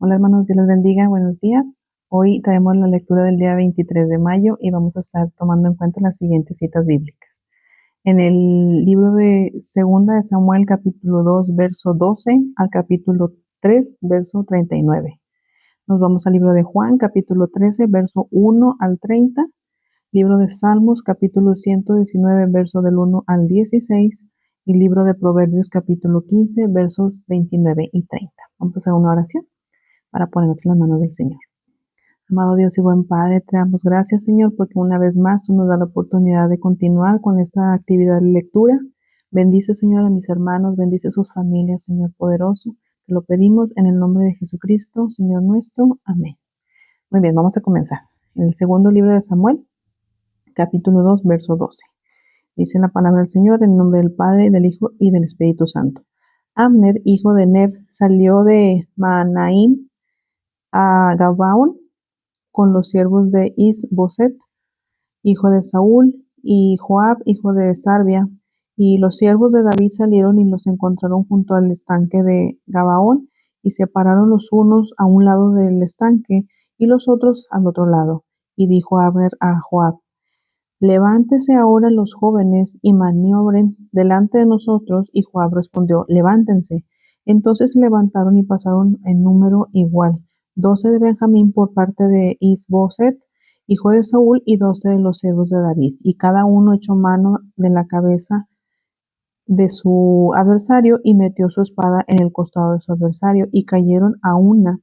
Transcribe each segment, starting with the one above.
Hola hermanos, Dios les bendiga, buenos días. Hoy traemos la lectura del día 23 de mayo y vamos a estar tomando en cuenta las siguientes citas bíblicas. En el libro de Segunda de Samuel, capítulo 2, verso 12 al capítulo 3, verso 39. Nos vamos al libro de Juan, capítulo 13, verso 1 al 30. Libro de Salmos, capítulo 119, verso del 1 al 16. Y libro de Proverbios, capítulo 15, versos 29 y 30. Vamos a hacer una oración para ponernos en las manos del Señor. Amado Dios y buen Padre, te damos gracias, Señor, porque una vez más tú nos das la oportunidad de continuar con esta actividad de lectura. Bendice, Señor, a mis hermanos, bendice a sus familias, Señor poderoso. Te lo pedimos en el nombre de Jesucristo, Señor nuestro. Amén. Muy bien, vamos a comenzar. En el segundo libro de Samuel, capítulo 2, verso 12. Dice la palabra del Señor en el nombre del Padre, del Hijo y del Espíritu Santo. Abner, hijo de Ner, salió de Mahanaim a Gabaón con los siervos de Is-Boset, hijo de Saúl, y Joab, hijo de Sarvia. Y los siervos de David salieron y los encontraron junto al estanque de Gabaón, y se pararon los unos a un lado del estanque y los otros al otro lado. Y dijo Abner a Joab: Levántese ahora los jóvenes y maniobren delante de nosotros. Y Joab respondió: Levántense. Entonces se levantaron y pasaron en número igual, 12 de Benjamín por parte de Is-Boset, hijo de Saúl, y 12 de los siervos de David. Y cada uno echó mano de la cabeza de su adversario y metió su espada en el costado de su adversario, y cayeron a una,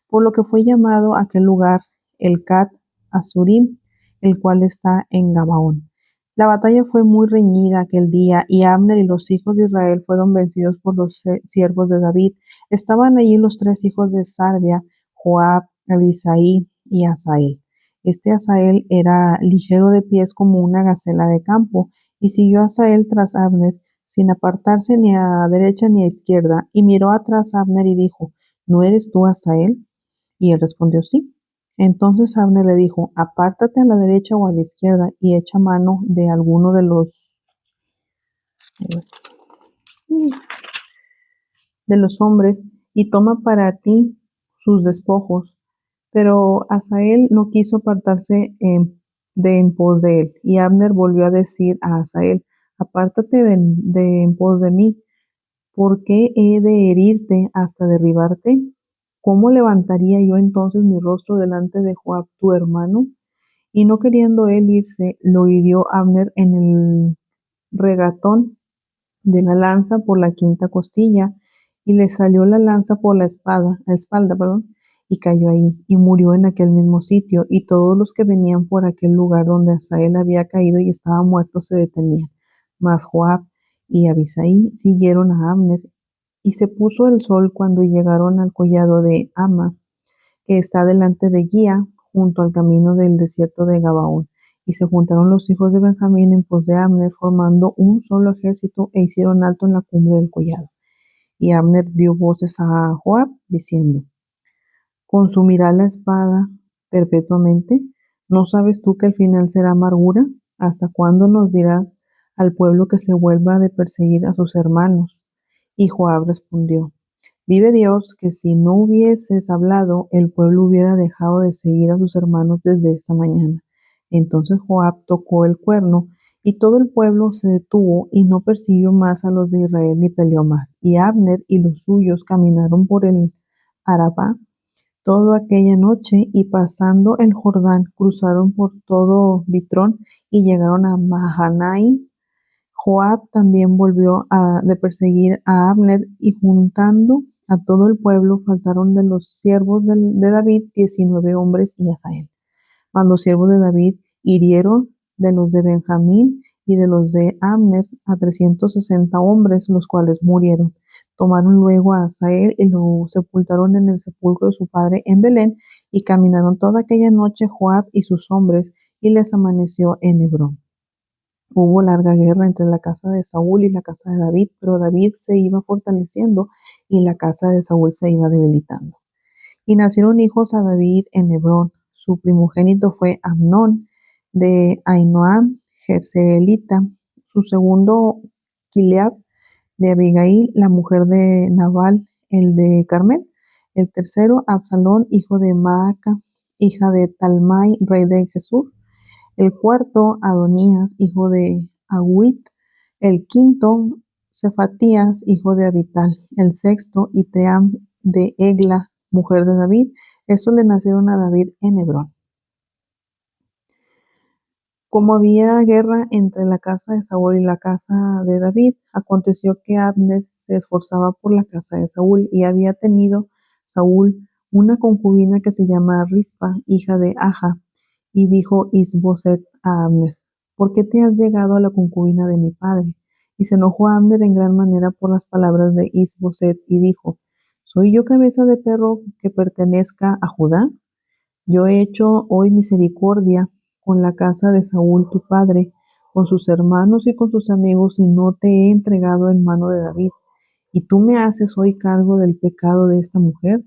por lo que fue llamado aquel lugar el Cat Azurim, el cual está en Gabaón. La batalla fue muy reñida aquel día, y Abner y los hijos de Israel fueron vencidos por los siervos de David. Estaban allí los tres hijos de Sarvia, Joab, Abisai y Asael. Este Asael era ligero de pies como una gacela de campo, y siguió Asael tras Abner, sin apartarse ni a derecha ni a izquierda, y miró atrás a Abner y dijo: ¿No eres tú Asael? Y él respondió: Sí. Entonces Abner le dijo: Apártate a la derecha o a la izquierda, y echa mano de alguno de los hombres, y toma para ti sus despojos. Pero Asael no quiso apartarse en pos de él. Y Abner volvió a decir a Asael: Apártate de en pos de mí. ¿Por qué he de herirte hasta derribarte? ¿Cómo levantaría yo entonces mi rostro delante de Joab tu hermano? Y no queriendo él irse, lo hirió Abner en el regatón de la lanza por la quinta costilla, y le salió la lanza por la espalda, y cayó ahí, y murió en aquel mismo sitio. Y todos los que venían por aquel lugar donde Asael había caído y estaba muerto se detenían. Mas Joab y Abisai siguieron a Abner. Y se puso el sol cuando llegaron al collado de Ama, que está delante de Guía, junto al camino del desierto de Gabaón. Y se juntaron los hijos de Benjamín en pos de Abner, formando un solo ejército, e hicieron alto en la cumbre del collado. Y Abner dio voces a Joab, diciendo: ¿Consumirá la espada perpetuamente? ¿No sabes tú que el final será amargura? ¿Hasta cuándo nos dirás al pueblo que se vuelva de perseguir a sus hermanos? Y Joab respondió: Vive Dios, que si no hubieses hablado, el pueblo hubiera dejado de seguir a sus hermanos desde esta mañana. Entonces Joab tocó el cuerno, y todo el pueblo se detuvo y no persiguió más a los de Israel ni peleó más. Y Abner y los suyos caminaron por el Arabá toda aquella noche, y pasando el Jordán, cruzaron por todo Bitrón y llegaron a Mahanaim. Joab también volvió de perseguir a Abner, y juntando a todo el pueblo, faltaron de los siervos de David 19 hombres y Asael. Mas los siervos de David hirieron de los de Benjamín y de los de Abner a 360 hombres, los cuales murieron. Tomaron luego a Asael y lo sepultaron en el sepulcro de su padre en Belén, y caminaron toda aquella noche Joab y sus hombres, y les amaneció en Hebrón. Hubo larga guerra entre la casa de Saúl y la casa de David, pero David se iba fortaleciendo y la casa de Saúl se iba debilitando. Y nacieron hijos a David en Hebrón. Su primogénito fue Amnón de Ahinoam, Jezreelita; su segundo, Gilead, de Abigail, la mujer de Nabal, el de Carmel; El tercero, Absalón, hijo de Maaca, hija de Talmai, rey de Jesús. El cuarto, Adonías, hijo de Agüit. El quinto, Cefatías, hijo de Abital. El sexto, Itream de Egla, mujer de David. Estos le nacieron a David en Hebrón. Como había guerra entre la casa de Saúl y la casa de David, aconteció que Abner se esforzaba por la casa de Saúl, y había tenido Saúl una concubina que se llama Rispa, hija de Aja, y dijo Isboset a Abner: ¿Por qué te has llegado a la concubina de mi padre? Y se enojó Abner en gran manera por las palabras de Isboset, y dijo: ¿Soy yo cabeza de perro que pertenezca a Judá? Yo he hecho hoy misericordia con la casa de Saúl tu padre, con sus hermanos y con sus amigos, y no te he entregado en mano de David. ¿Y tú me haces hoy cargo del pecado de esta mujer?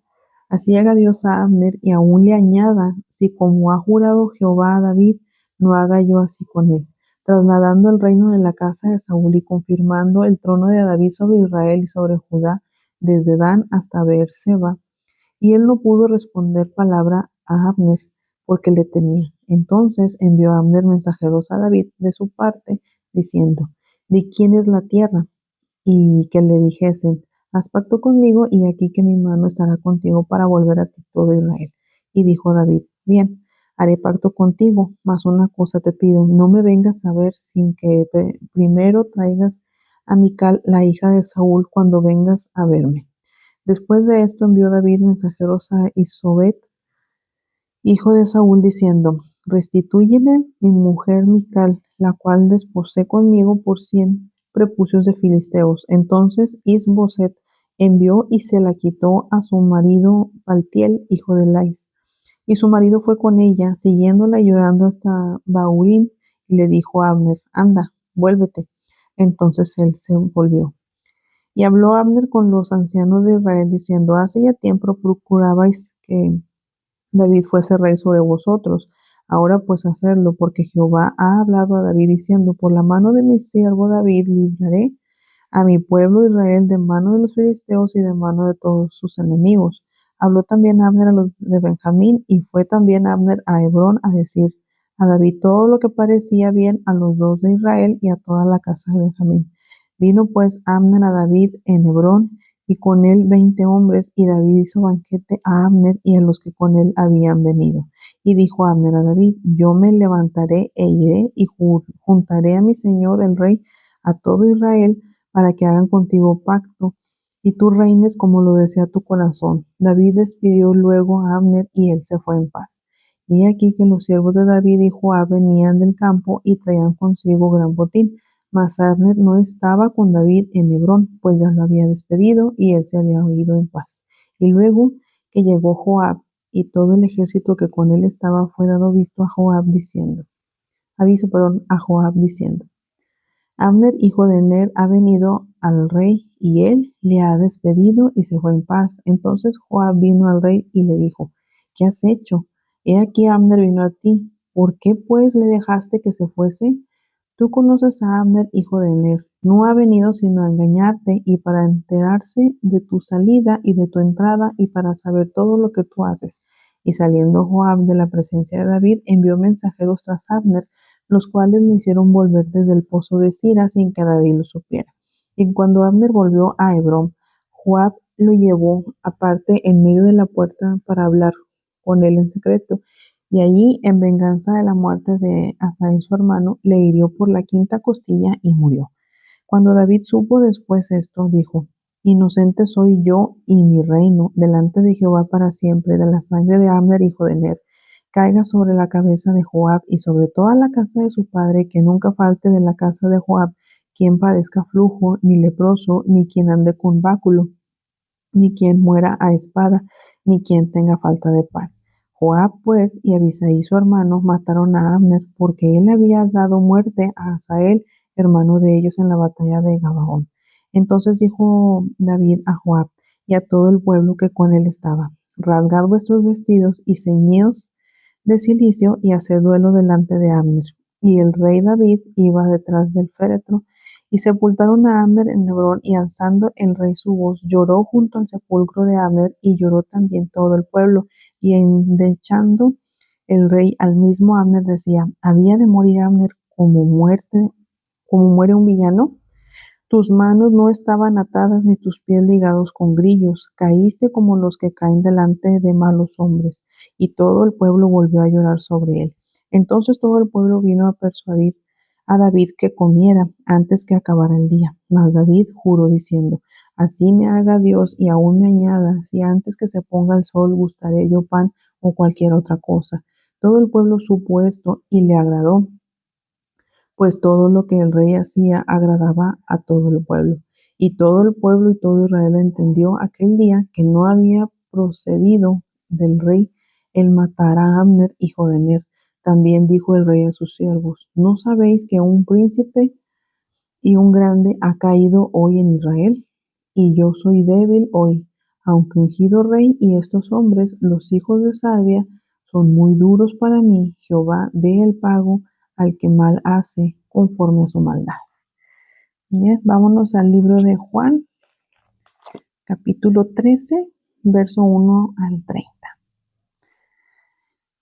Así haga Dios a Abner, y aún le añada, si como ha jurado Jehová a David, no haga yo así con él, trasladando el reino de la casa de Saúl y confirmando el trono de David sobre Israel y sobre Judá, desde Dan hasta Beerseba. Y él no pudo responder palabra a Abner, porque le temía. Entonces envió Abner mensajeros a David de su parte, diciendo: ¿De quién es la tierra? Y que le dijesen: Haz pacto conmigo, y aquí que mi mano estará contigo para volver a ti todo Israel. Y dijo David: Bien, haré pacto contigo, mas una cosa te pido: no me vengas a ver sin que primero traigas a Mical, la hija de Saúl, cuando vengas a verme. Después de esto envió David mensajeros a Isobet, hijo de Saúl, diciendo: Restitúyeme mi mujer Mical, la cual desposé conmigo por 100 prepucios de filisteos. Entonces Isboset envió y se la quitó a su marido Paltiel, hijo de Lais. Y su marido fue con ella, siguiéndola y llorando hasta Bahurim, y le dijo a Abner: Anda, vuélvete. Entonces él se volvió. Y habló Abner con los ancianos de Israel, diciendo: Hace ya tiempo procurabais que David fuese rey sobre vosotros. Ahora pues hacedlo, porque Jehová ha hablado a David diciendo: Por la mano de mi siervo David libraré a mi pueblo Israel de mano de los filisteos y de mano de todos sus enemigos. Habló también Abner a los de Benjamín, y fue también Abner a Hebrón a decir a David todo lo que parecía bien a los dos de Israel y a toda la casa de Benjamín. Vino pues Abner a David en Hebrón, y con él 20 hombres, y David hizo banquete a Abner y a los que con él habían venido. Y dijo Abner a David: Yo me levantaré e iré y juntaré a mi señor el rey a todo Israel, para que hagan contigo pacto, y tú reines como lo desea tu corazón. David despidió luego a Abner, y él se fue en paz. Y aquí que los siervos de David y Joab venían del campo y traían consigo gran botín. Mas Abner no estaba con David en Hebrón, pues ya lo había despedido, y él se había ido en paz. Y luego que llegó Joab y todo el ejército que con él estaba, fue dado aviso a Joab diciendo: Abner, hijo de Ner, ha venido al rey, y él le ha despedido y se fue en paz. Entonces Joab vino al rey y le dijo: ¿Qué has hecho? He aquí Abner vino a ti. ¿Por qué pues le dejaste que se fuese? Tú conoces a Abner, hijo de Ner. No ha venido sino a engañarte, y para enterarse de tu salida y de tu entrada, y para saber todo lo que tú haces. Y saliendo Joab de la presencia de David, envió mensajeros tras Abner, los cuales le hicieron volver desde el pozo de Sira sin que David lo supiera. Y cuando Abner volvió a Hebrón, Joab lo llevó aparte en medio de la puerta para hablar con él en secreto. Y allí, en venganza de la muerte de Asael su hermano, le hirió por la quinta costilla y murió. Cuando David supo después esto, dijo: Inocente soy yo y mi reino delante de Jehová para siempre, de la sangre de Abner, hijo de Ner. Caiga sobre la cabeza de Joab y sobre toda la casa de su padre, que nunca falte de la casa de Joab quien padezca flujo, ni leproso, ni quien ande con báculo, ni quien muera a espada, ni quien tenga falta de pan. Joab pues y Abisai su hermano mataron a Abner, porque él había dado muerte a Asael, hermano de ellos, en la batalla de Gabaón. Entonces dijo David a Joab y a todo el pueblo que con él estaba: Rasgad vuestros vestidos y ceñíos de cilicio, y haced duelo delante de Abner. Y el rey David iba detrás del féretro, Y sepultaron a Abner en Hebrón, y alzando el rey su voz, lloró junto al sepulcro de Abner, y lloró también todo el pueblo. Y endechando el rey al mismo Abner decía: ¿Había de morir Abner como muere un villano? Tus manos no estaban atadas ni tus pies ligados con grillos. Caíste como los que caen delante de malos hombres. Y todo el pueblo volvió a llorar sobre él. Entonces todo el pueblo vino a persuadir a David que comiera antes que acabara el día. Mas David juró diciendo: Así me haga Dios y aún me añada, si antes que se ponga el sol gustaré yo pan o cualquier otra cosa. Todo el pueblo supo esto y le agradó, pues todo lo que el rey hacía agradaba a todo el pueblo. Y todo el pueblo y todo Israel entendió aquel día que no había procedido del rey el matar a Abner, hijo de Ner. También dijo el rey a sus siervos: ¿No sabéis que un príncipe y un grande ha caído hoy en Israel? Y yo soy débil hoy, aunque ungido rey, y estos hombres, los hijos de Sarvia, son muy duros para mí. Jehová dé el pago al que mal hace conforme a su maldad. Bien, vámonos al libro de Juan, capítulo 13, verso 1 al 30.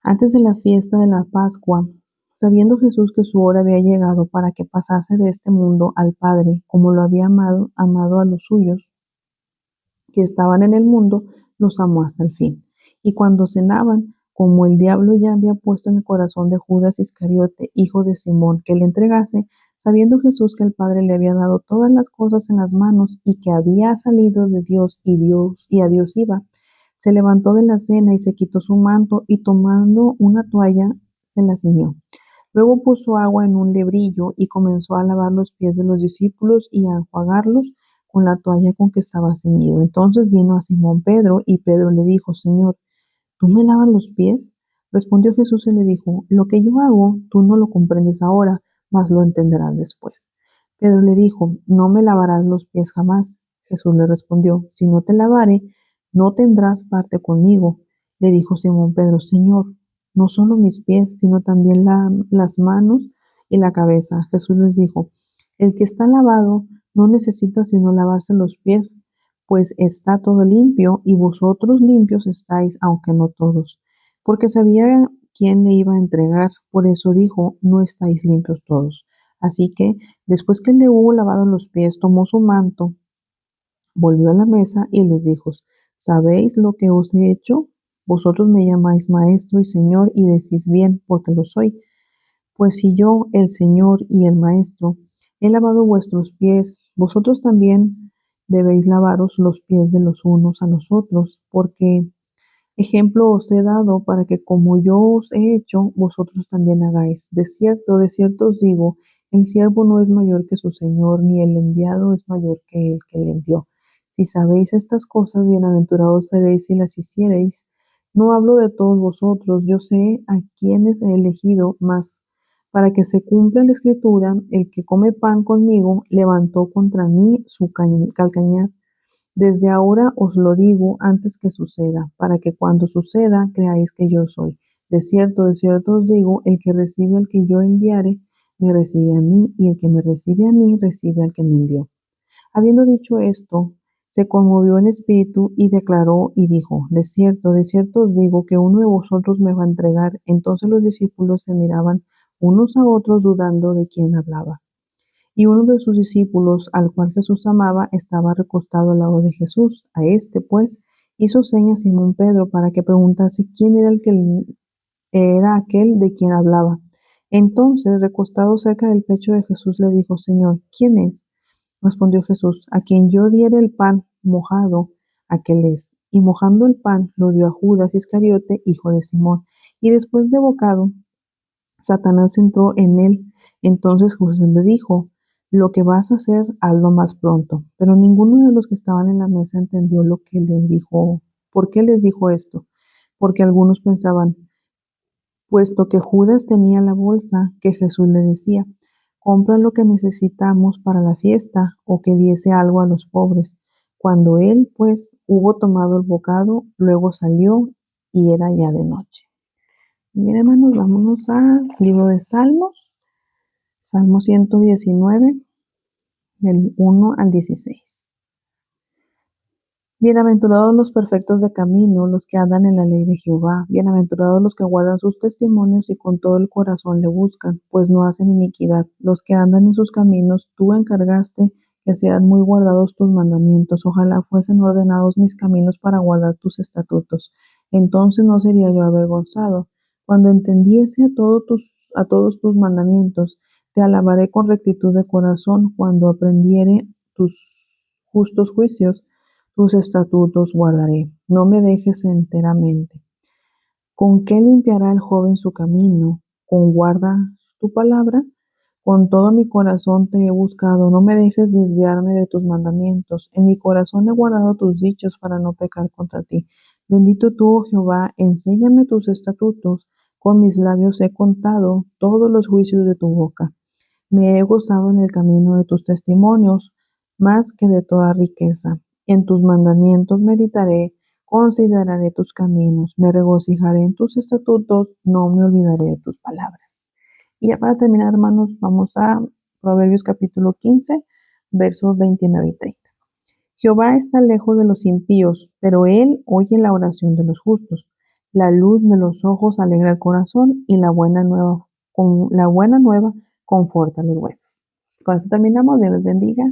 Antes de la fiesta de la Pascua, sabiendo Jesús que su hora había llegado para que pasase de este mundo al Padre, como lo había amado a los suyos que estaban en el mundo, los amó hasta el fin. Y cuando cenaban, como el diablo ya había puesto en el corazón de Judas Iscariote, hijo de Simón, que le entregase, sabiendo Jesús que el Padre le había dado todas las cosas en las manos y que había salido de Dios y a Dios iba, se levantó de la cena y se quitó su manto, y tomando una toalla se la ciñó. Luego puso agua en un lebrillo y comenzó a lavar los pies de los discípulos y a enjuagarlos con la toalla con que estaba ceñido. Entonces vino a Simón Pedro, y Pedro le dijo: Señor, ¿tú me lavas los pies? Respondió Jesús y le dijo: Lo que yo hago, tú no lo comprendes ahora, mas lo entenderás después. Pedro le dijo: No me lavarás los pies jamás. Jesús le respondió: Si no te lavare, no tendrás parte conmigo. Le dijo Simón Pedro: Señor, no solo mis pies, sino también las manos y la cabeza. Jesús les dijo: El que está lavado no necesita sino lavarse los pies, pues está todo limpio, y vosotros limpios estáis, aunque no todos. Porque sabía quién le iba a entregar, por eso dijo: No estáis limpios todos. Así que, después que le hubo lavado los pies, tomó su manto, volvió a la mesa y les dijo: ¿Sabéis lo que os he hecho? Vosotros me llamáis maestro y señor, y decís bien, porque lo soy. Pues si yo, el Señor y el Maestro, he lavado vuestros pies, vosotros también debéis lavaros los pies de los unos a los otros, porque ejemplo os he dado para que como yo os he hecho, vosotros también hagáis. De cierto os digo, el siervo no es mayor que su Señor, ni el enviado es mayor que el que le envió. Si sabéis estas cosas, bienaventurados seréis si las hiciereis. No hablo de todos vosotros, yo sé a quienes he elegido, mas para que se cumpla la escritura, el que come pan conmigo levantó contra mí su calcañar. Desde ahora os lo digo antes que suceda, para que cuando suceda creáis que yo soy. De cierto os digo, el que recibe al que yo enviare, me recibe a mí, y el que me recibe a mí, recibe al que me envió. Habiendo dicho esto, se conmovió en espíritu y declaró y dijo: de cierto os digo que uno de vosotros me va a entregar. Entonces los discípulos se miraban unos a otros, dudando de quién hablaba. Y uno de sus discípulos, al cual Jesús amaba, estaba recostado al lado de Jesús. A este, pues, hizo señas Simón Pedro para que preguntase quién era aquel de quien hablaba. Entonces, recostado cerca del pecho de Jesús, le dijo: Señor, ¿quién es? Respondió Jesús: A quien yo diere el pan mojado, aquel es. Y mojando el pan, lo dio a Judas Iscariote, hijo de Simón. Y después de bocado, Satanás entró en él. Entonces Jesús le dijo: Lo que vas a hacer, hazlo más pronto. Pero ninguno de los que estaban en la mesa entendió lo que les dijo. ¿Por qué les dijo esto? Porque algunos pensaban, puesto que Judas tenía la bolsa, que Jesús le decía: Compra lo que necesitamos para la fiesta, o que diese algo a los pobres. Cuando él, pues, hubo tomado el bocado, luego salió, y era ya de noche. Bien, hermanos, vámonos al libro de Salmos, Salmo 119. del 1 al 16. Bienaventurados los perfectos de camino, los que andan en la ley de Jehová. Bienaventurados los que guardan sus testimonios y con todo el corazón le buscan, pues no hacen iniquidad. Los que andan en sus caminos, tú encargaste que sean muy guardados tus mandamientos. Ojalá fuesen ordenados mis caminos para guardar tus estatutos. Entonces no sería yo avergonzado. Cuando entendiese a todos tus mandamientos, te alabaré con rectitud de corazón. Cuando aprendiere tus justos juicios, tus estatutos guardaré, no me dejes enteramente. ¿Con qué limpiará el joven su camino? ¿Con guarda tu palabra? Con todo mi corazón te he buscado, no me dejes desviarme de tus mandamientos. En mi corazón he guardado tus dichos para no pecar contra ti. Bendito tú, oh Jehová, enséñame tus estatutos. Con mis labios he contado todos los juicios de tu boca. Me he gozado en el camino de tus testimonios, más que de toda riqueza. En tus mandamientos meditaré, consideraré tus caminos, me regocijaré en tus estatutos, no me olvidaré de tus palabras. Y ya para terminar, hermanos, vamos a Proverbios capítulo 15, versos 29 y 30. Jehová está lejos de los impíos, pero él oye la oración de los justos. La luz de los ojos alegra el corazón y la buena nueva conforta los huesos. Con eso terminamos. Dios les bendiga.